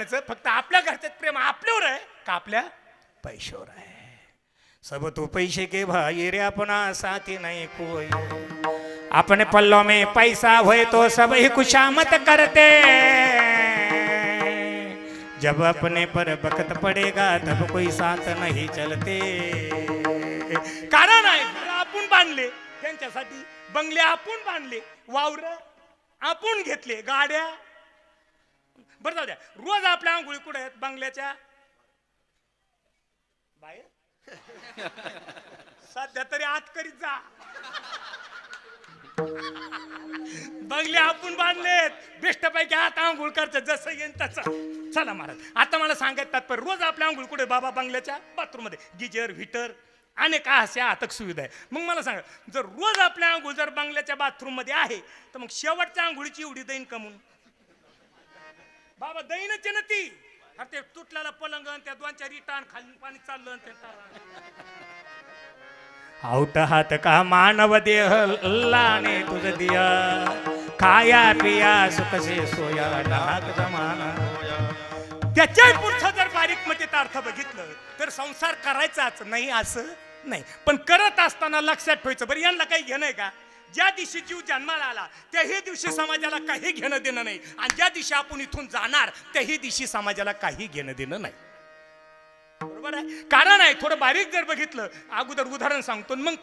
म्हणायचं फक्त आपल्या घरच्यात प्रेम आपल्यावर आहे का आपल्या पैशावर आहे. सब तो पैसे के भाई रे अपना साथी नहीं कोई, अपने पल्लों में पैसा होए तो सब ही खुशामत करते, जब अपने पर वक्त पड़ेगा तब कोई साथ नहीं चलते. कारण आहे आपण बांधले त्यांच्यासाठी, बंगले आपण बांधले, वावर आपण घेतले, गाड्या. बरं जाऊ द्या, रोज आपल्या आंघोळी कुठे आहेत? बंगल्याच्या बाहेर. सध्या तरी आत करीत जा. बंगले आपण बांधलेत, बेस्ट पैकी आत आंघोळ करतात जसं येईन तसं. चला महाराज, आता मला सांगायचं तात्पर्य, रोज आपल्या आंघोळ कुठे? बाबा बंगल्याच्या बाथरूम मध्ये. गिजर, व्हीटर, अनेक अशा आतक सुविधा आहे. मग मला सांगा, जर रोज आपल्या आंघोळ जर बंगल्याच्या बाथरूम मध्ये आहे तर मग शेवटच्या आंघोळीची एवढी दैन कमून बाबा दैनच ना ती. अरे ते तुटलेला पलंग, त्या 2-4 इटान खाली पाणी चाललं. आउट हात का मानव देह लाने तुझ दिया, खाया पिया सुख से सोया नाक जमाना. त्याच्या पुढचं जर बारीक मध्ये अर्थ बघितलं तर संसार करायचाच नाही असं नाही, पण करत असताना लक्षात ठेवायचं. बरं यांना काही घेणं आहे का? ज्या दिवशी जीव जन्माला आला त्याही दिवशी समाजाला काही घेणं देणं नाही, आणि ज्या दिवशी आपण इथून जाणार त्याही दिवशी समाजाला काही घेणं देणं नाही. बरोबर आहे? कारण आहे थोडं बारीक जर बघितलं, अगोदर उदाहरण सांगतो मग